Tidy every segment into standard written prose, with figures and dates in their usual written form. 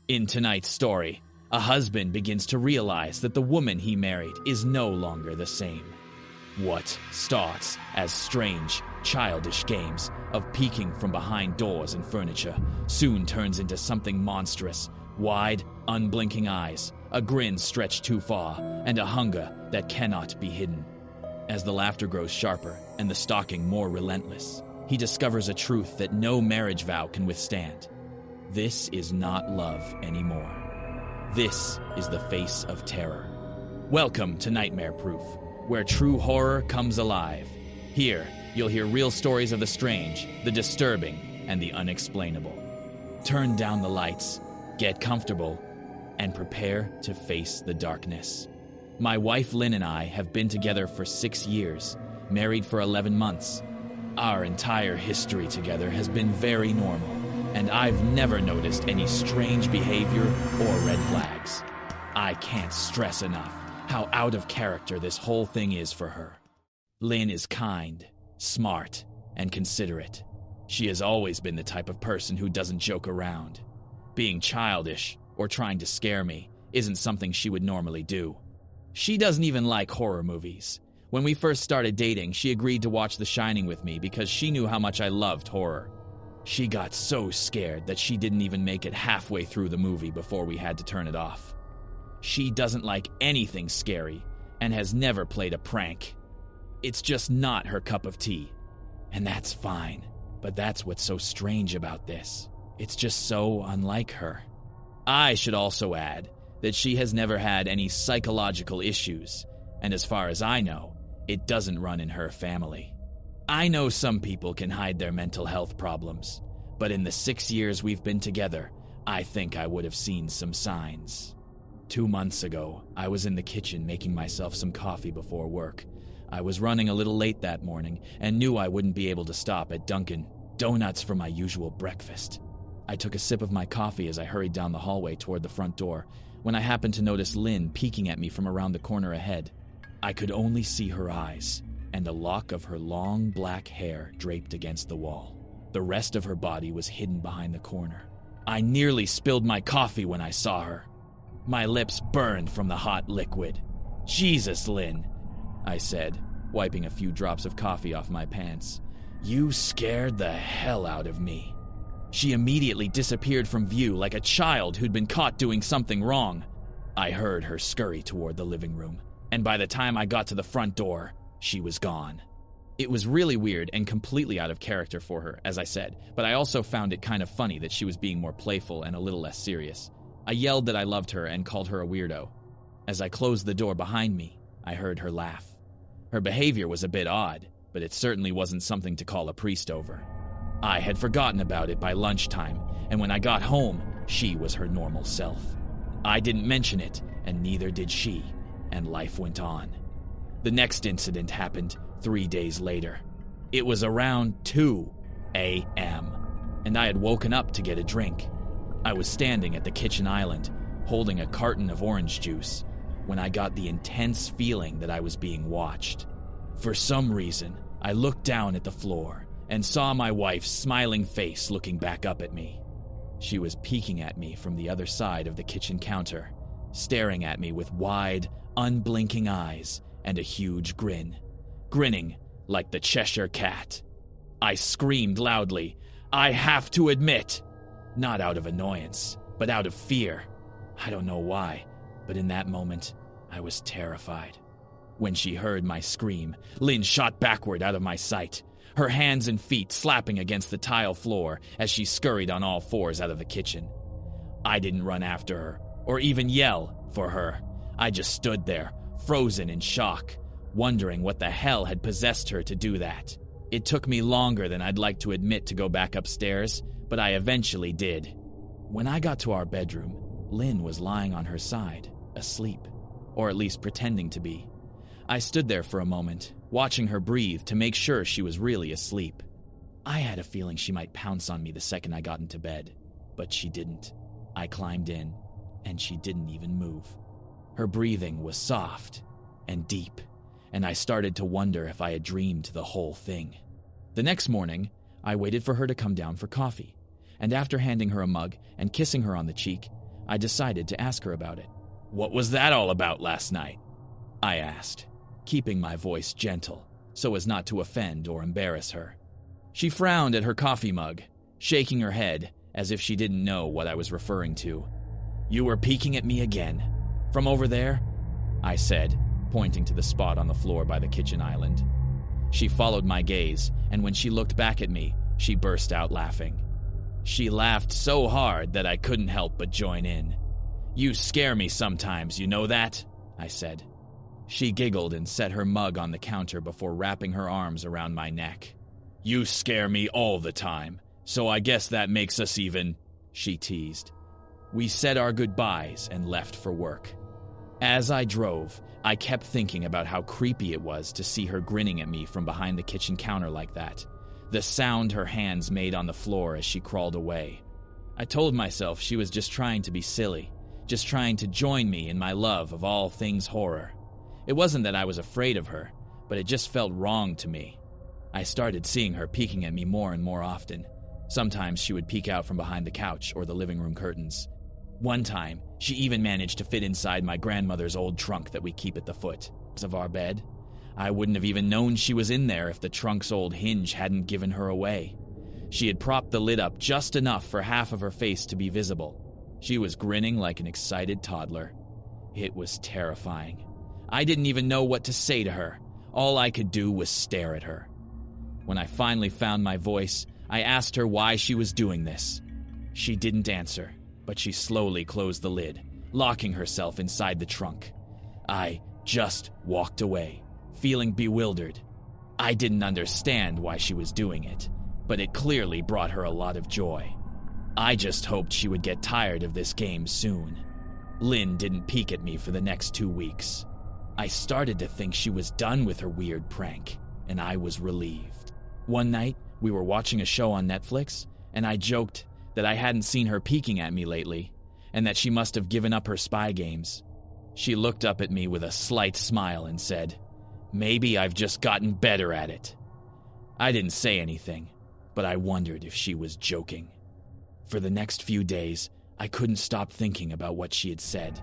In tonight's story, a husband begins to realize that the woman he married is no longer the same. What starts as strange, childish games of peeking from behind doors and furniture soon turns into something monstrous: wide, unblinking eyes, a grin stretched too far, and a hunger that cannot be hidden. As the laughter grows sharper and the stalking more relentless, he discovers a truth that no marriage vow can withstand. This is not love anymore. This is the face of terror. Welcome to Nightmare Proof, where true horror comes alive. Here, you'll hear real stories of the strange, the disturbing, and the unexplainable. Turn down the lights, get comfortable, and prepare to face the darkness. My wife Lynn and I have been together for 6 years, married for 11 months. Our entire history together has been very normal, and I've never noticed any strange behavior or red flags. I can't stress enough how out of character this whole thing is for her. Lynn is kind, smart, and considerate. She has always been the type of person who doesn't joke around. Being childish or trying to scare me isn't something she would normally do. She doesn't even like horror movies. When we first started dating, she agreed to watch The Shining with me because she knew how much I loved horror. She got so scared that she didn't even make it halfway through the movie before we had to turn it off. She doesn't like anything scary and has never played a prank. It's just not her cup of tea. And that's fine, but that's what's so strange about this. It's just so unlike her. I should also add that she has never had any psychological issues, and as far as I know, it doesn't run in her family. I know some people can hide their mental health problems, but in the 6 years we've been together, I think I would have seen some signs. 2 months ago, I was in the kitchen making myself some coffee before work. I was running a little late that morning and knew I wouldn't be able to stop at Dunkin' Donuts for my usual breakfast. I took a sip of my coffee as I hurried down the hallway toward the front door, when I happened to notice Lynn peeking at me from around the corner ahead. I could only see her eyes and a lock of her long black hair draped against the wall. The rest of her body was hidden behind the corner. I nearly spilled my coffee when I saw her. My lips burned from the hot liquid. "Jesus, Lynn," I said, wiping a few drops of coffee off my pants. "You scared the hell out of me." She immediately disappeared from view like a child who'd been caught doing something wrong. I heard her scurry toward the living room, and by the time I got to the front door, she was gone. It was really weird and completely out of character for her, as I said, but I also found it kind of funny that she was being more playful and a little less serious. I yelled that I loved her and called her a weirdo. As I closed the door behind me, I heard her laugh. Her behavior was a bit odd, but it certainly wasn't something to call a priest over. I had forgotten about it by lunchtime, and when I got home, she was her normal self. I didn't mention it, and neither did she, and life went on. The next incident happened 3 days later. It was around 2 a.m., and I had woken up to get a drink. I was standing at the kitchen island, holding a carton of orange juice, when I got the intense feeling that I was being watched. For some reason, I looked down at the floor and saw my wife's smiling face looking back up at me. She was peeking at me from the other side of the kitchen counter, staring at me with wide, unblinking eyes and a huge grin, grinning like the Cheshire Cat. I screamed loudly, "I have to admit," not out of annoyance, but out of fear. I don't know why, but in that moment, I was terrified. When she heard my scream, Lynn shot backward out of my sight, her hands and feet slapping against the tile floor as she scurried on all fours out of the kitchen. I didn't run after her, or even yell for her. I just stood there, frozen in shock, wondering what the hell had possessed her to do that. It took me longer than I'd like to admit to go back upstairs, but I eventually did. When I got to our bedroom, Lynn was lying on her side, asleep, or at least pretending to be. I stood there for a moment, watching her breathe to make sure she was really asleep. I had a feeling she might pounce on me the second I got into bed, but she didn't. I climbed in, and she didn't even move. Her breathing was soft and deep, and I started to wonder if I had dreamed the whole thing. The next morning, I waited for her to come down for coffee, and after handing her a mug and kissing her on the cheek, I decided to ask her about it. "What was that all about last night?" I asked, keeping my voice gentle so as not to offend or embarrass her. She frowned at her coffee mug, shaking her head as if she didn't know what I was referring to. "You were peeking at me again. From over there?" I said, pointing to the spot on the floor by the kitchen island. She followed my gaze, and when she looked back at me, she burst out laughing. She laughed so hard that I couldn't help but join in. "You scare me sometimes, you know that?" I said. She giggled and set her mug on the counter before wrapping her arms around my neck. "You scare me all the time, so I guess that makes us even," she teased. We said our goodbyes and left for work. As I drove, I kept thinking about how creepy it was to see her grinning at me from behind the kitchen counter like that, the sound her hands made on the floor as she crawled away. I told myself she was just trying to be silly, just trying to join me in my love of all things horror. It wasn't that I was afraid of her, but it just felt wrong to me. I started seeing her peeking at me more and more often. Sometimes she would peek out from behind the couch or the living room curtains. One time, she even managed to fit inside my grandmother's old trunk that we keep at the foot of our bed. I wouldn't have even known she was in there if the trunk's old hinge hadn't given her away. She had propped the lid up just enough for half of her face to be visible. She was grinning like an excited toddler. It was terrifying. I didn't even know what to say to her. All I could do was stare at her. When I finally found my voice, I asked her why she was doing this. She didn't answer, but she slowly closed the lid, locking herself inside the trunk. I just walked away, feeling bewildered. I didn't understand why she was doing it, but it clearly brought her a lot of joy. I just hoped she would get tired of this game soon. Lynn didn't peek at me for the next 2 weeks. I started to think she was done with her weird prank, and I was relieved. One night, we were watching a show on Netflix, and I joked that I hadn't seen her peeking at me lately, and that she must have given up her spy games. She looked up at me with a slight smile and said, "Maybe I've just gotten better at it." I didn't say anything, but I wondered if she was joking. For the next few days, I couldn't stop thinking about what she had said.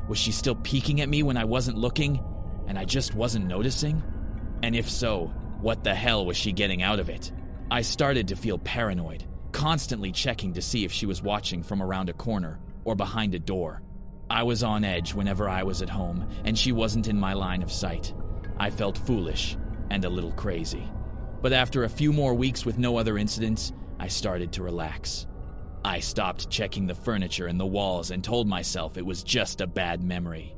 Was she still peeking at me when I wasn't looking, and I just wasn't noticing? And if so, what the hell was she getting out of it? I started to feel paranoid, constantly checking to see if she was watching from around a corner or behind a door. I was on edge whenever I was at home, and she wasn't in my line of sight. I felt foolish and a little crazy. But after a few more weeks with no other incidents, I started to relax. I stopped checking the furniture and the walls and told myself it was just a bad memory.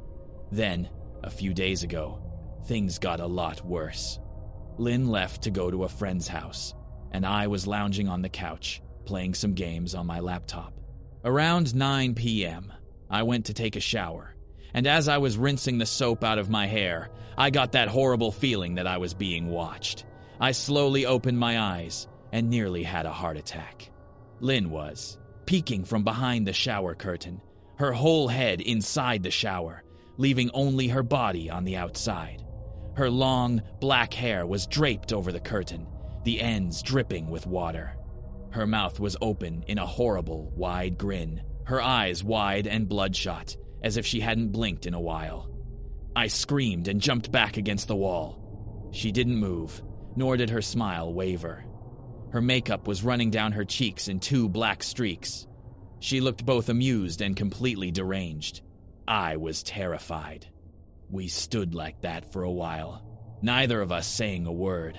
Then, a few days ago, things got a lot worse. Lynn left to go to a friend's house, and I was lounging on the couch, playing some games on my laptop. Around 9 p.m., I went to take a shower, and as I was rinsing the soap out of my hair, I got that horrible feeling that I was being watched. I slowly opened my eyes and nearly had a heart attack. Lynn was peeking from behind the shower curtain, her whole head inside the shower, leaving only her body on the outside. Her long, black hair was draped over the curtain, the ends dripping with water. Her mouth was open in a horrible, wide grin, her eyes wide and bloodshot, as if she hadn't blinked in a while. I screamed and jumped back against the wall. She didn't move, nor did her smile waver. Her makeup was running down her cheeks in 2 black streaks. She looked both amused and completely deranged. I was terrified. We stood like that for a while, neither of us saying a word.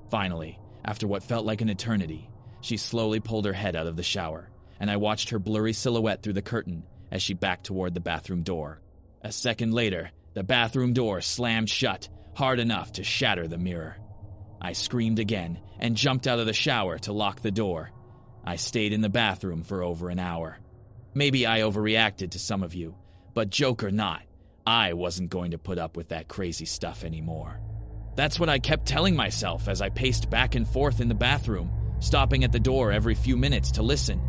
Finally, after what felt like an eternity, she slowly pulled her head out of the shower, and I watched her blurry silhouette through the curtain as she backed toward the bathroom door. A second later, the bathroom door slammed shut, hard enough to shatter the mirror. I screamed again and jumped out of the shower to lock the door. I stayed in the bathroom for over an hour. Maybe I overreacted to some of you, but joke or not, I wasn't going to put up with that crazy stuff anymore. That's what I kept telling myself as I paced back and forth in the bathroom, stopping at the door every few minutes to listen.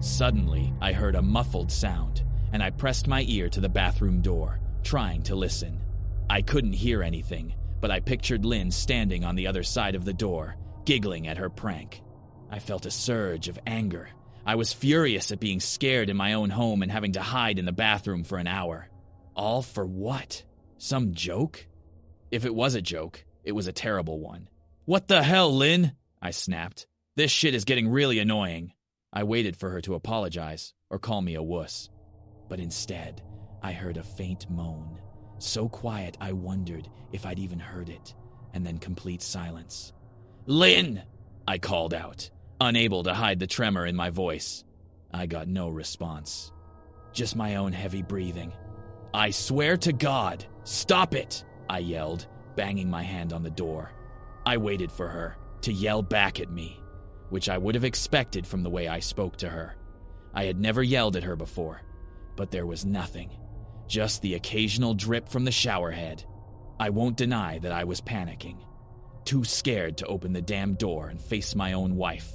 Suddenly, I heard a muffled sound, and I pressed my ear to the bathroom door, trying to listen. I couldn't hear anything, but I pictured Lynn standing on the other side of the door, giggling at her prank. I felt a surge of anger, I was furious at being scared in my own home and having to hide in the bathroom for an hour. All for what? Some joke? If it was a joke, it was a terrible one. "What the hell, Lynn?" I snapped. "This shit is getting really annoying." I waited for her to apologize or call me a wuss. But instead, I heard a faint moan, so quiet I wondered if I'd even heard it, and then complete silence. "Lynn!" I called out, unable to hide the tremor in my voice. I got no response, just my own heavy breathing. "I swear to God, stop it!" I yelled, banging my hand on the door. I waited for her to yell back at me, which I would have expected from the way I spoke to her. I had never yelled at her before, but there was nothing, just the occasional drip from the shower head. I won't deny that I was panicking, too scared to open the damn door and face my own wife.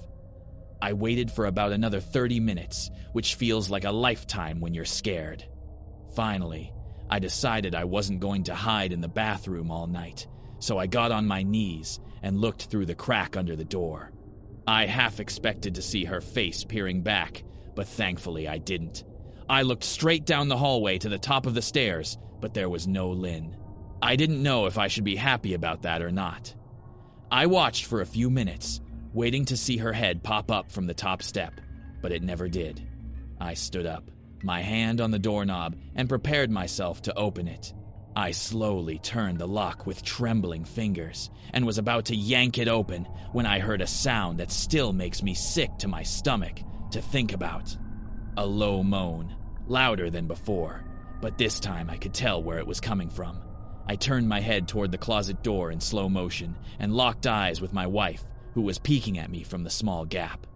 I waited for about another 30 minutes, which feels like a lifetime when you're scared. Finally, I decided I wasn't going to hide in the bathroom all night, so I got on my knees and looked through the crack under the door. I half expected to see her face peering back, but thankfully I didn't. I looked straight down the hallway to the top of the stairs, but there was no Lynn. I didn't know if I should be happy about that or not. I watched for a few minutes, waiting to see her head pop up from the top step, but it never did. I stood up, my hand on the doorknob, and prepared myself to open it. I slowly turned the lock with trembling fingers and was about to yank it open when I heard a sound that still makes me sick to my stomach to think about. A low moan, louder than before, but this time I could tell where it was coming from. I turned my head toward the closet door in slow motion and locked eyes with my wife, who was peeking at me from the small gap.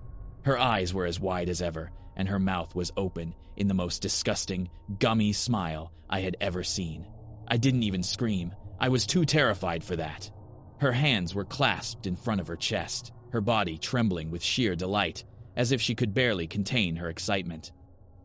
Her eyes were as wide as ever, and her mouth was open in the most disgusting, gummy smile I had ever seen. I didn't even scream. I was too terrified for that. Her hands were clasped in front of her chest, her body trembling with sheer delight, as if she could barely contain her excitement.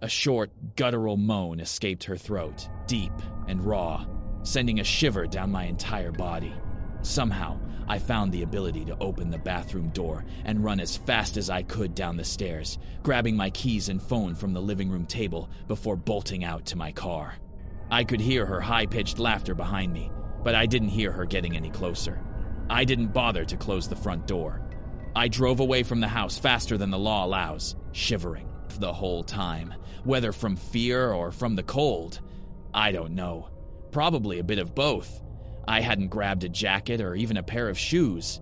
A short, guttural moan escaped her throat, deep and raw, sending a shiver down my entire body. Somehow, I found the ability to open the bathroom door and run as fast as I could down the stairs, grabbing my keys and phone from the living room table before bolting out to my car. I could hear her high-pitched laughter behind me, but I didn't hear her getting any closer. I didn't bother to close the front door. I drove away from the house faster than the law allows, shivering the whole time, whether from fear or from the cold. I don't know. Probably a bit of both. I hadn't grabbed a jacket or even a pair of shoes.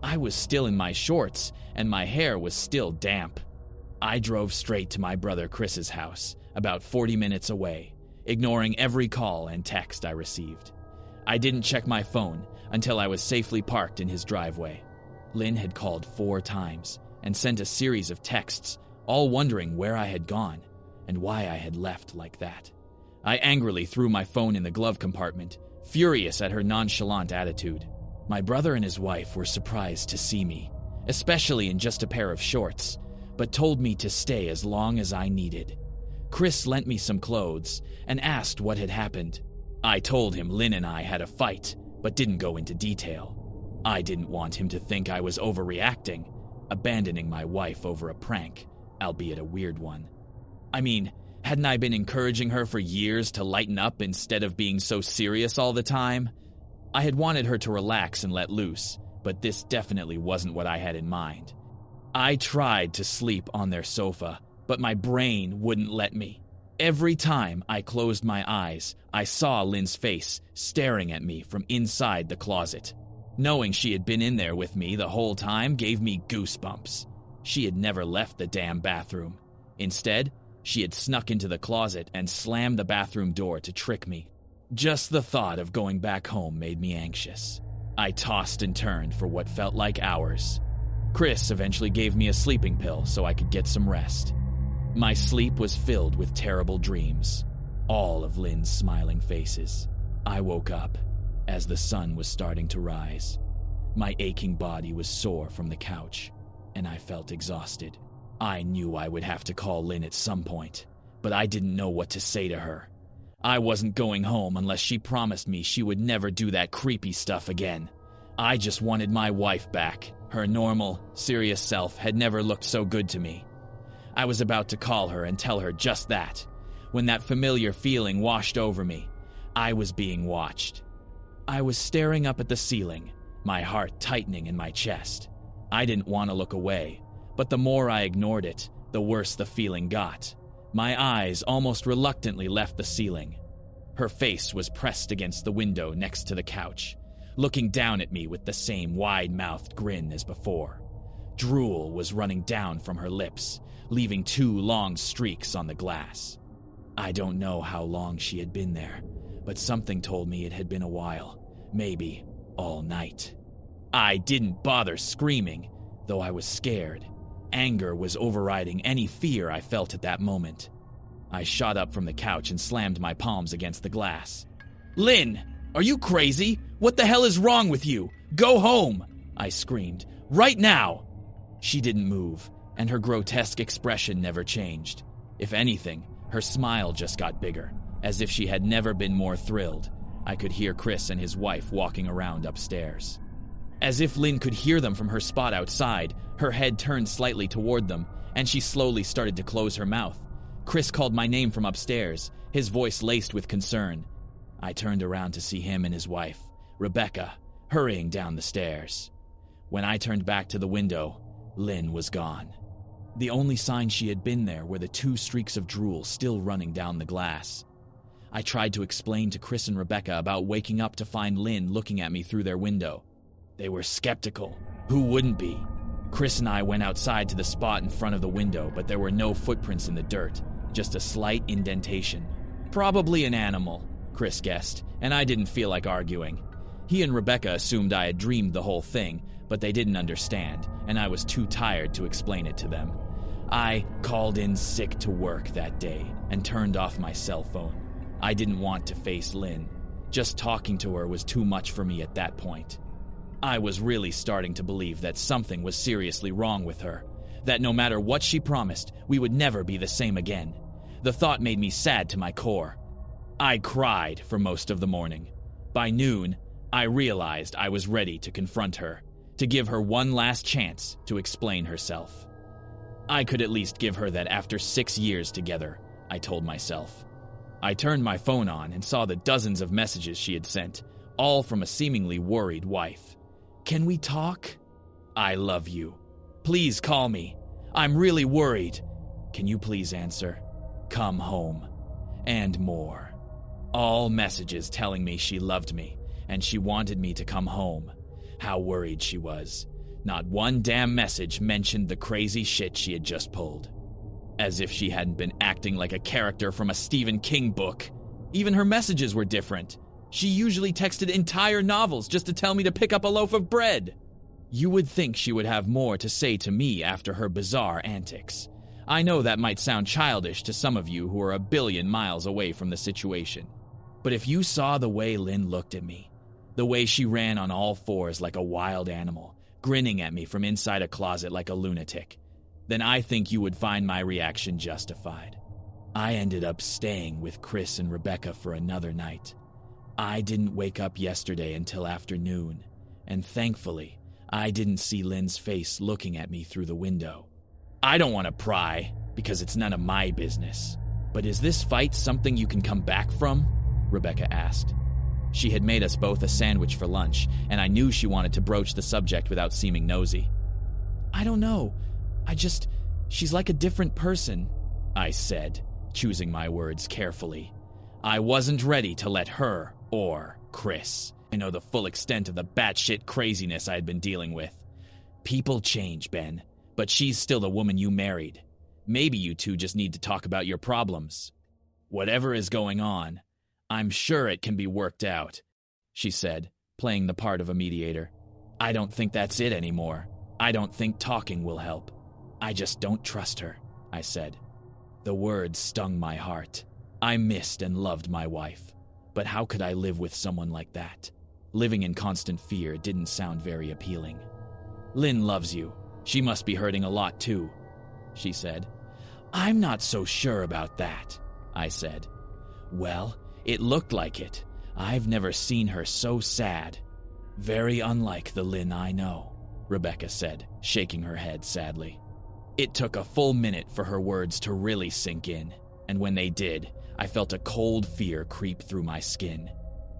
I was still in my shorts, and my hair was still damp. I drove straight to my brother Chris's house, about 40 minutes away, ignoring every call and text I received. I didn't check my phone until I was safely parked in his driveway. Lynn had called 4 times and sent a series of texts, all wondering where I had gone and why I had left like that. I angrily threw my phone in the glove compartment, furious at her nonchalant attitude. My brother and his wife were surprised to see me, especially in just a pair of shorts, but told me to stay as long as I needed. Chris lent me some clothes and asked what had happened. I told him Lynn and I had a fight, but didn't go into detail. I didn't want him to think I was overreacting, abandoning my wife over a prank, albeit a weird one. I mean, hadn't I been encouraging her for years to lighten up instead of being so serious all the time? I had wanted her to relax and let loose, but this definitely wasn't what I had in mind. I tried to sleep on their sofa, but my brain wouldn't let me. Every time I closed my eyes, I saw Lynn's face staring at me from inside the closet. Knowing she had been in there with me the whole time gave me goosebumps. She had never left the damn bathroom. Instead, she had snuck into the closet and slammed the bathroom door to trick me. Just the thought of going back home made me anxious. I tossed and turned for what felt like hours. Chris eventually gave me a sleeping pill so I could get some rest. My sleep was filled with terrible dreams, all of Lynn's smiling faces. I woke up as the sun was starting to rise. My aching body was sore from the couch, and I felt exhausted. I knew I would have to call Lynn at some point, but I didn't know what to say to her. I wasn't going home unless she promised me she would never do that creepy stuff again. I just wanted my wife back. Her normal, serious self had never looked so good to me. I was about to call her and tell her just that, when that familiar feeling washed over me. I was being watched. I was staring up at the ceiling, my heart tightening in my chest. I didn't want to look away, but the more I ignored it, the worse the feeling got. My eyes almost reluctantly left the ceiling. Her face was pressed against the window next to the couch, looking down at me with the same wide-mouthed grin as before. Drool was running down from her lips, leaving 2 long streaks on the glass. I don't know how long she had been there, but something told me it had been a while, maybe all night. I didn't bother screaming, though I was scared. Anger was overriding any fear I felt at that moment. I shot up from the couch and slammed my palms against the glass. "Lynn, are you crazy? What the hell is wrong with you? Go home!" I screamed. "Right now!" She didn't move, and her grotesque expression never changed. If anything, her smile just got bigger, as if she had never been more thrilled. I could hear Chris and his wife walking around upstairs. As if Lynn could hear them from her spot outside, her head turned slightly toward them, and she slowly started to close her mouth. Chris called my name from upstairs, his voice laced with concern. I turned around to see him and his wife, Rebecca, hurrying down the stairs. When I turned back to the window, Lynn was gone. The only sign she had been there were the 2 streaks of drool still running down the glass. I tried to explain to Chris and Rebecca about waking up to find Lynn looking at me through their window. They were skeptical. Who wouldn't be? Chris and I went outside to the spot in front of the window, but there were no footprints in the dirt, just a slight indentation. Probably an animal, Chris guessed, and I didn't feel like arguing. He and Rebecca assumed I had dreamed the whole thing, but they didn't understand, and I was too tired to explain it to them. I called in sick to work that day and turned off my cell phone. I didn't want to face Lynn. Just talking to her was too much for me at that point. I was really starting to believe that something was seriously wrong with her, that no matter what she promised, we would never be the same again. The thought made me sad to my core. I cried for most of the morning. By noon, I realized I was ready to confront her, to give her one last chance to explain herself. I could at least give her that after 6 years together, I told myself. I turned my phone on and saw the dozens of messages she had sent, all from a seemingly worried wife. "Can we talk? I love you. Please call me. I'm really worried. Can you please answer? Come home." And more. All messages telling me she loved me and she wanted me to come home. How worried she was. Not one damn message mentioned the crazy shit she had just pulled. As if she hadn't been acting like a character from a Stephen King book. Even her messages were different. She usually texted entire novels just to tell me to pick up a loaf of bread. You would think she would have more to say to me after her bizarre antics. I know that might sound childish to some of you who are a billion miles away from the situation. But if you saw the way Lynn looked at me, the way she ran on all fours like a wild animal, grinning at me from inside a closet like a lunatic, then I think you would find my reaction justified. I ended up staying with Chris and Rebecca for another night. I didn't wake up yesterday until afternoon, and thankfully, I didn't see Lynn's face looking at me through the window. I don't want to pry, because it's none of my business. But is this fight something you can come back from? Rebecca asked. She had made us both a sandwich for lunch, and I knew she wanted to broach the subject without seeming nosy. I don't know. She's like a different person, I said, choosing my words carefully. I wasn't ready to let her, or Chris, know the full extent of the batshit craziness I had been dealing with. People change, Ben, but she's still the woman you married. Maybe you two just need to talk about your problems. Whatever is going on, I'm sure it can be worked out, she said, playing the part of a mediator. I don't think that's it anymore. I don't think talking will help. I just don't trust her, I said. The words stung my heart. I missed and loved my wife, but how could I live with someone like that? Living in constant fear didn't sound very appealing. Lynn loves you. She must be hurting a lot too, she said. I'm not so sure about that, I said. Well, it looked like it. I've never seen her so sad. Very unlike the Lynn I know, Rebecca said, shaking her head sadly. It took a full minute for her words to really sink in, and when they did, I felt a cold fear creep through my skin.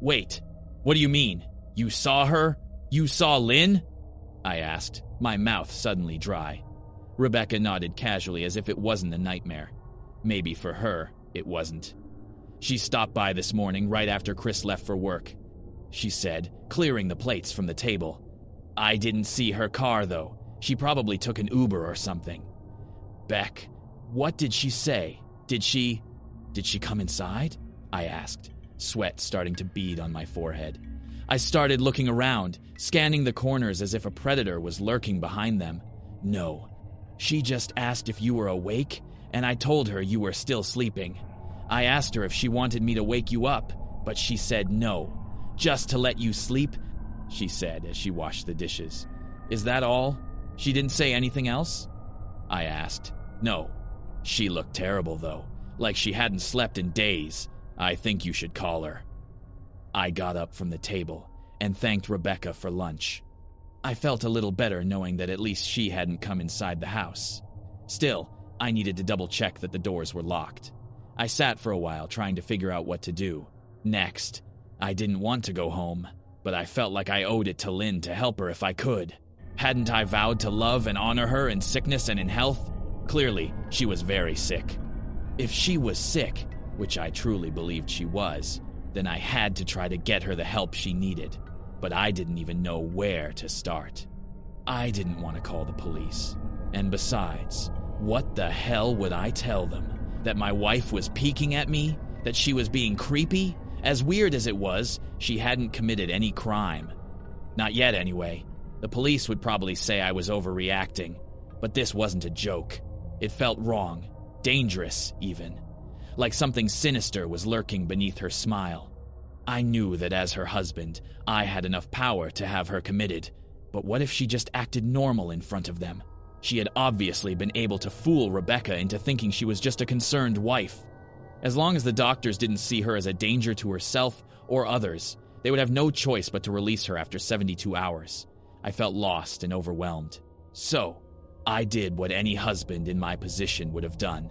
Wait, what do you mean? You saw her? You saw Lynn? I asked, my mouth suddenly dry. Rebecca nodded casually as if it wasn't a nightmare. Maybe for her, it wasn't. She stopped by this morning right after Chris left for work, she said, clearing the plates from the table. I didn't see her car, though. She probably took an Uber or something. Beck, what did she say? Did she come inside? I asked, sweat starting to bead on my forehead. I started looking around, scanning the corners as if a predator was lurking behind them. No. She just asked if you were awake, and I told her you were still sleeping. I asked her if she wanted me to wake you up, but she said no. Just to let you sleep, she said as she washed the dishes. Is that all? She didn't say anything else? I asked. No. She looked terrible, though, like she hadn't slept in days. I think you should call her. I got up from the table and thanked Rebecca for lunch. I felt a little better knowing that at least she hadn't come inside the house. Still, I needed to double-check that the doors were locked. I sat for a while trying to figure out what to do. Next, I didn't want to go home, but I felt like I owed it to Lynn to help her if I could. Hadn't I vowed to love and honor her in sickness and in health? Clearly, she was very sick. If she was sick, which I truly believed she was, then I had to try to get her the help she needed. But I didn't even know where to start. I didn't want to call the police. And besides, what the hell would I tell them? That my wife was peeking at me? That she was being creepy? As weird as it was, she hadn't committed any crime. Not yet, anyway. The police would probably say I was overreacting. But this wasn't a joke. It felt wrong. Dangerous, even. Like something sinister was lurking beneath her smile. I knew that as her husband, I had enough power to have her committed. But what if she just acted normal in front of them? She had obviously been able to fool Rebecca into thinking she was just a concerned wife. As long as the doctors didn't see her as a danger to herself or others, they would have no choice but to release her after 72 hours. I felt lost and overwhelmed. So, I did what any husband in my position would have done.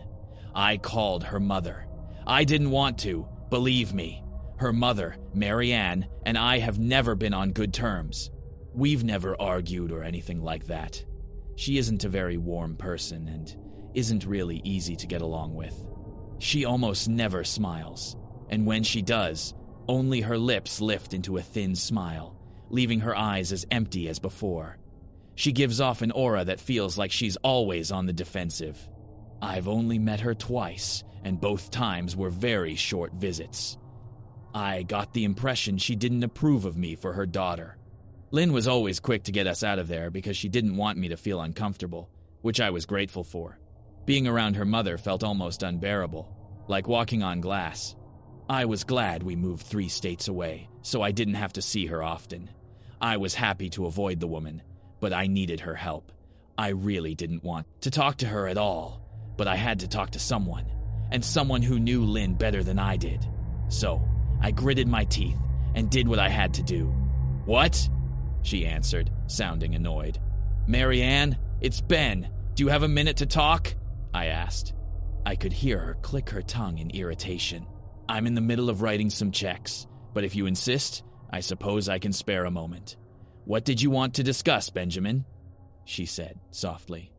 I called her mother. I didn't want to, believe me. Her mother, Mary Ann, and I have never been on good terms. We've never argued or anything like that. She isn't a very warm person and isn't really easy to get along with. She almost never smiles, and when she does, only her lips lift into a thin smile, leaving her eyes as empty as before. She gives off an aura that feels like she's always on the defensive. I've only met her twice, and both times were very short visits. I got the impression she didn't approve of me for her daughter. Lynn was always quick to get us out of there because she didn't want me to feel uncomfortable, which I was grateful for. Being around her mother felt almost unbearable, like walking on glass. I was glad we moved 3 states away, so I didn't have to see her often. I was happy to avoid the woman, but I needed her help. I really didn't want to talk to her at all, but I had to talk to someone, and someone who knew Lynn better than I did. So, I gritted my teeth and did what I had to do. What? She answered, sounding annoyed. Mary Ann, it's Ben. Do you have a minute to talk? I asked. I could hear her click her tongue in irritation. I'm in the middle of writing some checks, but if you insist, I suppose I can spare a moment. What did you want to discuss, Benjamin? She said softly.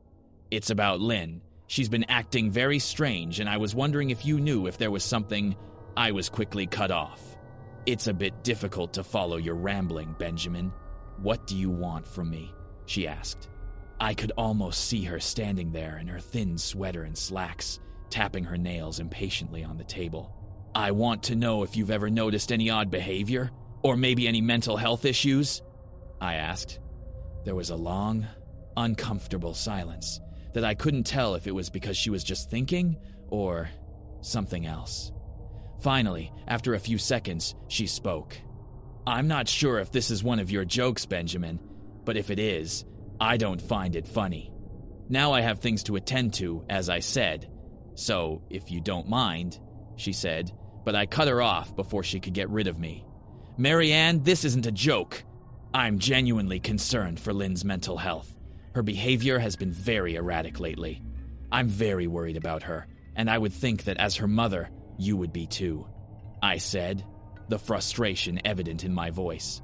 It's about Lynn. She's been acting very strange, and I was wondering if you knew if there was something. I was quickly cut off. It's a bit difficult to follow your rambling, Benjamin. What do you want from me? She asked. I could almost see her standing there in her thin sweater and slacks, tapping her nails impatiently on the table. I want to know if you've ever noticed any odd behavior, or maybe any mental health issues? I asked. There was a long, uncomfortable silence that I couldn't tell if it was because she was just thinking or something else. Finally, after a few seconds, she spoke. I'm not sure if this is one of your jokes, Benjamin, but if it is, I don't find it funny. Now I have things to attend to, as I said. So, if you don't mind, she said, but I cut her off before she could get rid of me. Mary Ann, this isn't a joke. I'm genuinely concerned for Lynn's mental health. Her behavior has been very erratic lately. I'm very worried about her, and I would think that as her mother, you would be too," I said, the frustration evident in my voice.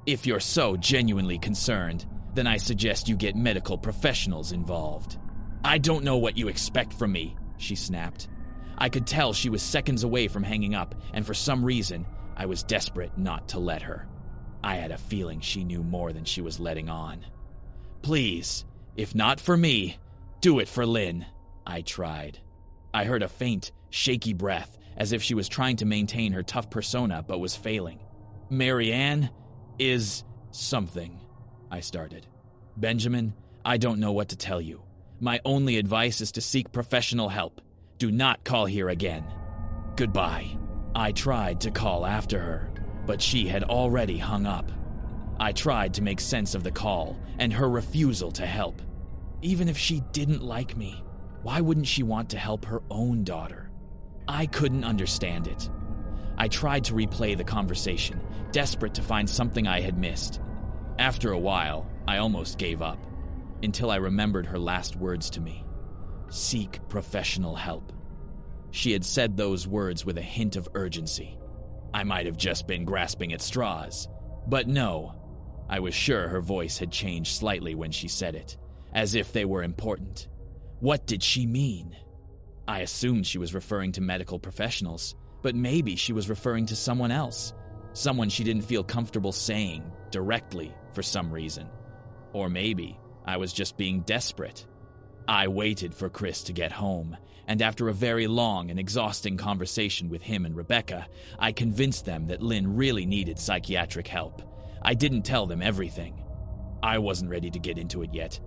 "If you're so genuinely concerned, then I suggest you get medical professionals involved." "I don't know what you expect from me," she snapped. I could tell she was seconds away from hanging up, and for some reason, I was desperate not to let her. I had a feeling she knew more than she was letting on. "Please, if not for me, do it for Lynn," I tried. I heard a faint, shaky breath, as if she was trying to maintain her tough persona but was failing. "Marianne is something," I started. "Benjamin, I don't know what to tell you. My only advice is to seek professional help. Do not call here again. Goodbye." I tried to call after her, but she had already hung up. I tried to make sense of the call and her refusal to help. Even if she didn't like me, why wouldn't she want to help her own daughter? I couldn't understand it. I tried to replay the conversation, desperate to find something I had missed. After a while, I almost gave up, until I remembered her last words to me. Seek professional help. She had said those words with a hint of urgency. I might have just been grasping at straws, but no. I was sure her voice had changed slightly when she said it, as if they were important. What did she mean? I assumed she was referring to medical professionals, but maybe she was referring to someone else, someone she didn't feel comfortable saying directly for some reason. Or maybe I was just being desperate. I waited for Chris to get home, and after a very long and exhausting conversation with him and Rebecca, I convinced them that Lynn really needed psychiatric help. I didn't tell them everything. I wasn't ready to get into it yet,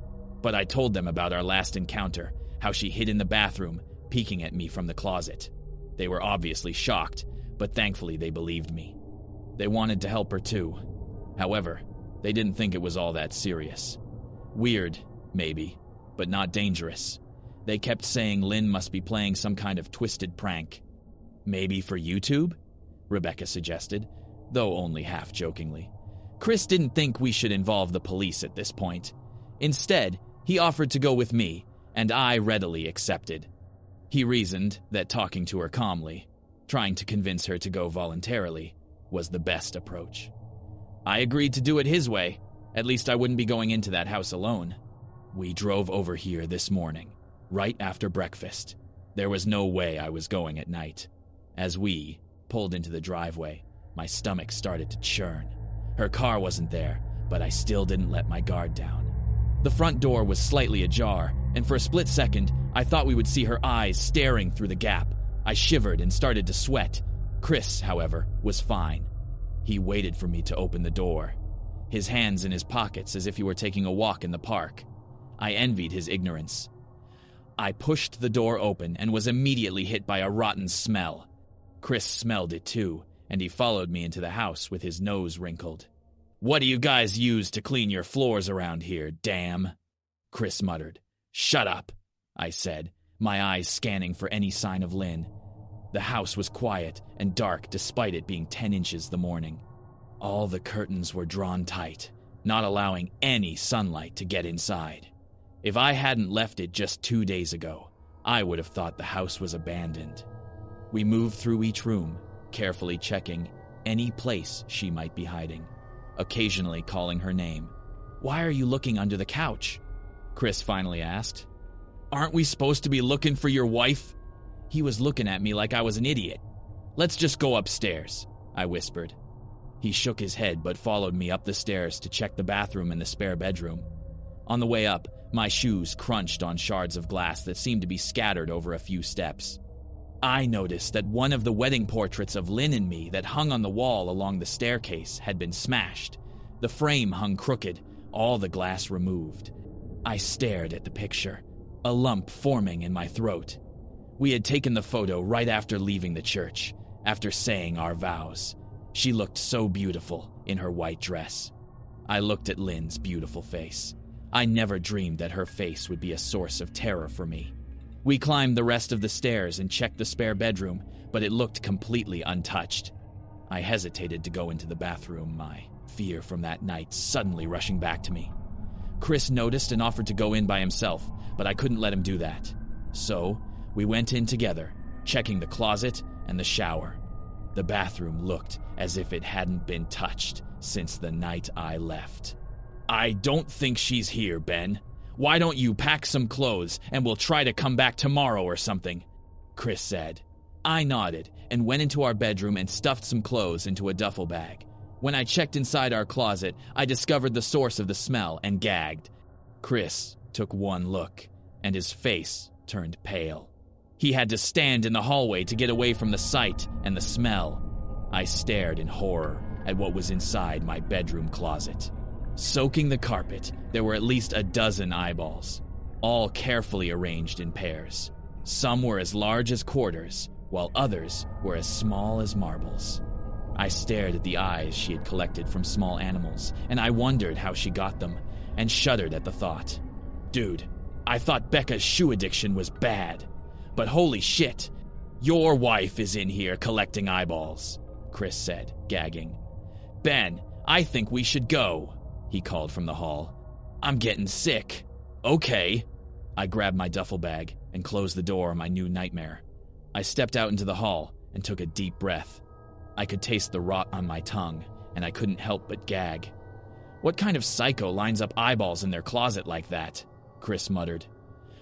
but I told them about our last encounter, how she hid in the bathroom, peeking at me from the closet. They were obviously shocked, but thankfully they believed me. They wanted to help her too. However, they didn't think it was all that serious. Weird, maybe, but not dangerous. They kept saying Lynn must be playing some kind of twisted prank. Maybe for YouTube? Rebecca suggested, though only half jokingly. Chris didn't think we should involve the police at this point. Instead, he offered to go with me, and I readily accepted. He reasoned that talking to her calmly, trying to convince her to go voluntarily, was the best approach. I agreed to do it his way. At least I wouldn't be going into that house alone. We drove over here this morning, right after breakfast. There was no way I was going at night. As we pulled into the driveway, my stomach started to churn. Her car wasn't there, but I still didn't let my guard down. The front door was slightly ajar, and for a split second, I thought we would see her eyes staring through the gap. I shivered and started to sweat. Chris, however, was fine. He waited for me to open the door, his hands in his pockets as if he were taking a walk in the park. I envied his ignorance. I pushed the door open and was immediately hit by a rotten smell. Chris smelled it too, and he followed me into the house with his nose wrinkled. "What do you guys use to clean your floors around here, damn?" Chris muttered. "Shut up," I said, my eyes scanning for any sign of Lynn. The house was quiet and dark despite it being 10 inches the morning. All the curtains were drawn tight, not allowing any sunlight to get inside. If I hadn't left it just 2 days ago, I would have thought the house was abandoned. We moved through each room, carefully checking any place she might be hiding, occasionally calling her name. "Why are you looking under the couch?" Chris finally asked. "Aren't we supposed to be looking for your wife?" He was looking at me like I was an idiot. "Let's just go upstairs," I whispered. He shook his head but followed me up the stairs to check the bathroom and the spare bedroom. On the way up, my shoes crunched on shards of glass that seemed to be scattered over a few steps. I noticed that one of the wedding portraits of Lynn and me that hung on the wall along the staircase had been smashed. The frame hung crooked, all the glass removed. I stared at the picture, a lump forming in my throat. We had taken the photo right after leaving the church, after saying our vows. She looked so beautiful in her white dress. I looked at Lynn's beautiful face. I never dreamed that her face would be a source of terror for me. We climbed the rest of the stairs and checked the spare bedroom, but it looked completely untouched. I hesitated to go into the bathroom, my fear from that night suddenly rushing back to me. Chris noticed and offered to go in by himself, but I couldn't let him do that. So, we went in together, checking the closet and the shower. The bathroom looked as if it hadn't been touched since the night I left. "I don't think she's here, Ben. Why don't you pack some clothes and we'll try to come back tomorrow or something?" Chris said. I nodded and went into our bedroom and stuffed some clothes into a duffel bag. When I checked inside our closet, I discovered the source of the smell and gagged. Chris took one look, and his face turned pale. He had to stand in the hallway to get away from the sight and the smell. I stared in horror at what was inside my bedroom closet. Soaking the carpet, there were at least a dozen eyeballs, all carefully arranged in pairs. Some were as large as quarters, while others were as small as marbles. I stared at the eyes she had collected from small animals, and I wondered how she got them, and shuddered at the thought. Dude, I thought Becca's shoe addiction was bad. But holy shit, your wife is in here collecting eyeballs, Chris said, gagging. Ben, I think we should go, he called from the hall. I'm getting sick. Okay. I grabbed my duffel bag and closed the door on my new nightmare. I stepped out into the hall and took a deep breath. I could taste the rot on my tongue, and I couldn't help but gag. What kind of psycho lines up eyeballs in their closet like that? Chris muttered.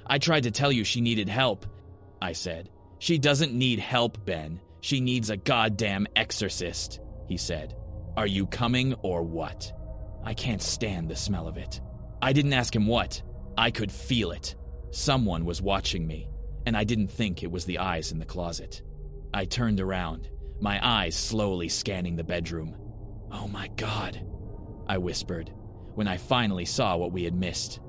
I tried to tell you she needed help, I said. She doesn't need help, Ben. She needs a goddamn exorcist, he said. Are you coming or what? I can't stand the smell of it. I didn't ask him what. I could feel it. Someone was watching me, and I didn't think it was the eyes in the closet. I turned around, my eyes slowly scanning the bedroom. Oh my God, I whispered, when I finally saw what we had missed.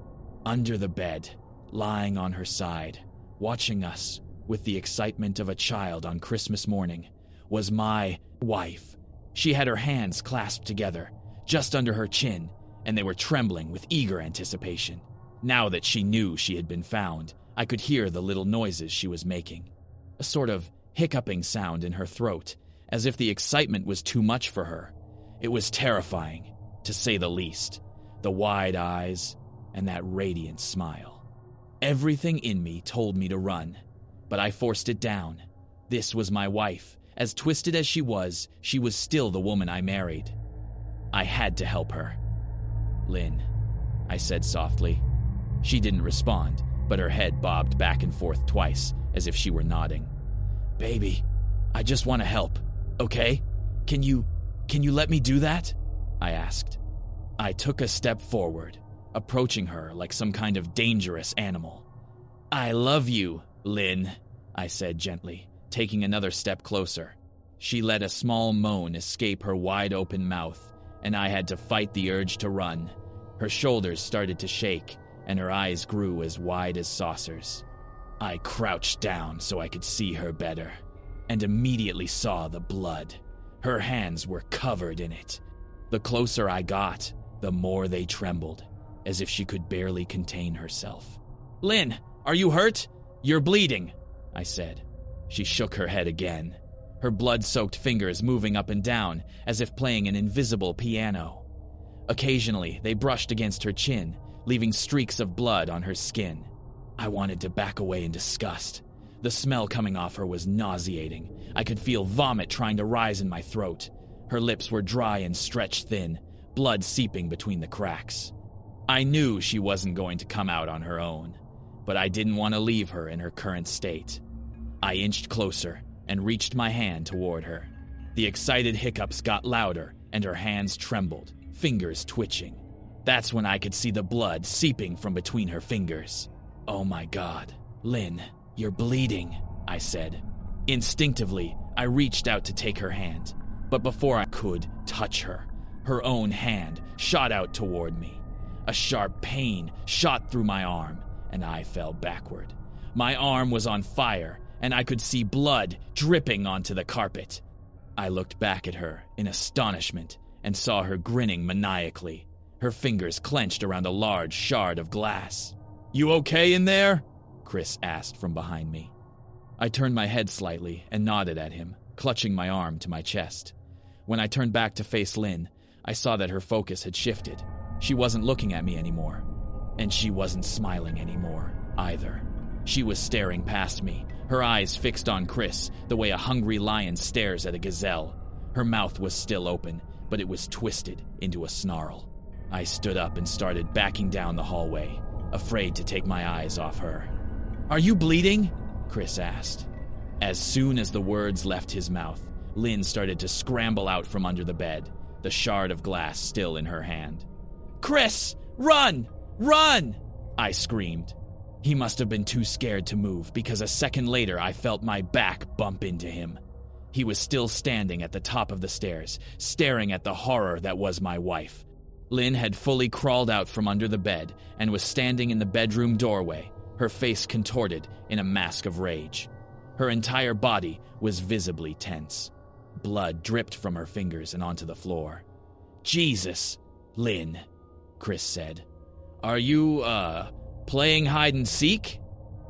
Under the bed, lying on her side, watching us with the excitement of a child on Christmas morning, was my wife. She had her hands clasped together, just under her chin, and they were trembling with eager anticipation. Now that she knew she had been found, I could hear the little noises she was making. A sort of hiccuping sound in her throat, as if the excitement was too much for her. It was terrifying, to say the least. The wide eyes and that radiant smile. Everything in me told me to run, but I forced it down. This was my wife. As twisted as she was still the woman I married. I had to help her. Lynn, I said softly. She didn't respond, but her head bobbed back and forth twice, as if she were nodding. Baby, I just want to help, okay? Can you let me do that? I asked. I took a step forward, approaching her like some kind of dangerous animal. I love you, Lynn, I said gently, taking another step closer. She let a small moan escape her wide-open mouth, and I had to fight the urge to run. Her shoulders started to shake, and her eyes grew as wide as saucers. I crouched down so I could see her better, and immediately saw the blood. Her hands were covered in it. The closer I got, the more they trembled, as if she could barely contain herself. Lynn, are you hurt? You're bleeding, I said. She shook her head again, her blood-soaked fingers moving up and down as if playing an invisible piano. Occasionally, they brushed against her chin, leaving streaks of blood on her skin. I wanted to back away in disgust. The smell coming off her was nauseating. I could feel vomit trying to rise in my throat. Her lips were dry and stretched thin, blood seeping between the cracks. I knew she wasn't going to come out on her own, but I didn't want to leave her in her current state. I inched closer and reached my hand toward her. The excited hiccups got louder, and her hands trembled, fingers twitching. That's when I could see the blood seeping from between her fingers. Oh my God, Lynn, you're bleeding, I said. Instinctively, I reached out to take her hand, but before I could touch her, her own hand shot out toward me. A sharp pain shot through my arm, and I fell backward. My arm was on fire, and I could see blood dripping onto the carpet. I looked back at her in astonishment and saw her grinning maniacally, her fingers clenched around a large shard of glass. You okay in there? Chris asked from behind me. I turned my head slightly and nodded at him, clutching my arm to my chest. When I turned back to face Lynn, I saw that her focus had shifted. She wasn't looking at me anymore. And she wasn't smiling anymore, either. She was staring past me, her eyes fixed on Chris, the way a hungry lion stares at a gazelle. Her mouth was still open, but it was twisted into a snarl. I stood up and started backing down the hallway, afraid to take my eyes off her. "Are you bleeding?" Chris asked. As soon as the words left his mouth, Lynn started to scramble out from under the bed, the shard of glass still in her hand. "Chris, run! Run!" I screamed. He must have been too scared to move, because a second later I felt my back bump into him. He was still standing at the top of the stairs, staring at the horror that was my wife. Lynn had fully crawled out from under the bed and was standing in the bedroom doorway, her face contorted in a mask of rage. Her entire body was visibly tense. Blood dripped from her fingers and onto the floor. "Jesus, Lynn," Chris said. "Are you, playing hide and seek?"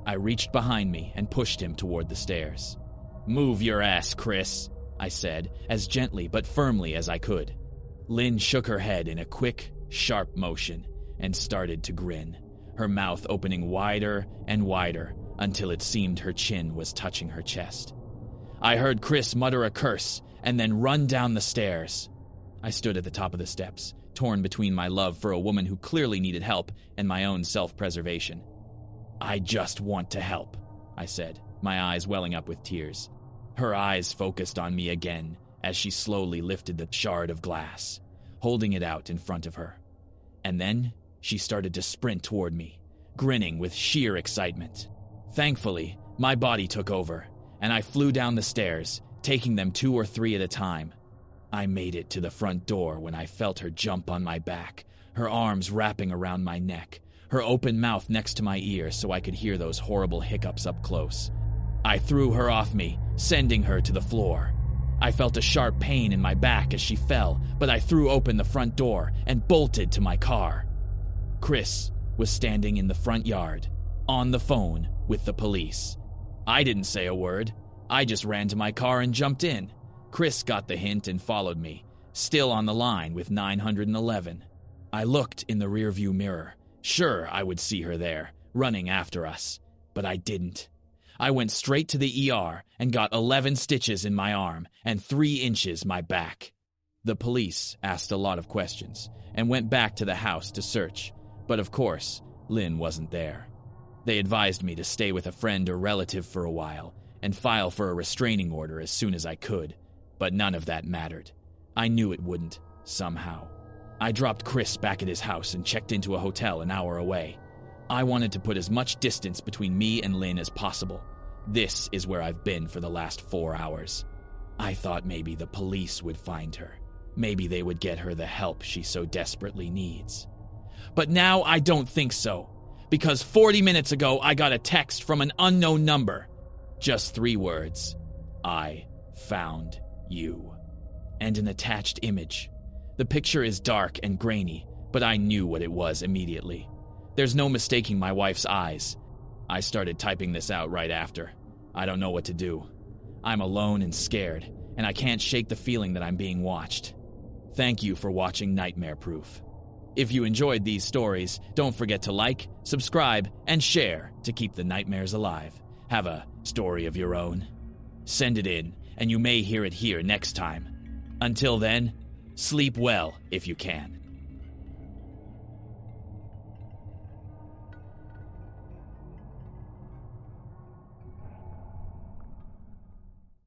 I reached behind me and pushed him toward the stairs. "Move your ass, Chris," I said, as gently but firmly as I could. Lynn shook her head in a quick, sharp motion and started to grin, her mouth opening wider and wider until it seemed her chin was touching her chest. I heard Chris mutter a curse and then run down the stairs. I stood at the top of the steps, torn between my love for a woman who clearly needed help and my own self-preservation. "I just want to help," I said, my eyes welling up with tears. Her eyes focused on me again as she slowly lifted the shard of glass, holding it out in front of her. And then she started to sprint toward me, grinning with sheer excitement. Thankfully, my body took over, and I flew down the stairs, taking them 2 or 3 at a time. I made it to the front door when I felt her jump on my back, her arms wrapping around my neck, her open mouth next to my ear so I could hear those horrible hiccups up close. I threw her off me, sending her to the floor. I felt a sharp pain in my back as she fell, but I threw open the front door and bolted to my car. Chris was standing in the front yard, on the phone with the police. I didn't say a word. I just ran to my car and jumped in. Chris got the hint and followed me, still on the line with 911. I looked in the rearview mirror. Sure, I would see her there, running after us, but I didn't. I went straight to the ER and got 11 stitches in my arm and 3 inches my back. The police asked a lot of questions and went back to the house to search, but of course, Lynn wasn't there. They advised me to stay with a friend or relative for a while and file for a restraining order as soon as I could, but none of that mattered. I knew it wouldn't, somehow. I dropped Chris back at his house and checked into a hotel an hour away. I wanted to put as much distance between me and Lynn as possible. This is where I've been for the last 4 hours. I thought maybe the police would find her. Maybe they would get her the help she so desperately needs. But now I don't think so, because 40 minutes ago I got a text from an unknown number. Just 3 words. "I found you." And an attached image. The picture is dark and grainy, but I knew what it was immediately. There's no mistaking my wife's eyes. I started typing this out right after. I don't know what to do. I'm alone and scared, and I can't shake the feeling that I'm being watched. Thank you for watching Nightmare Proof. If you enjoyed these stories, don't forget to like, subscribe, and share to keep the nightmares alive. Have a story of your own? Send it in, and you may hear it here next time. Until then, sleep well if you can.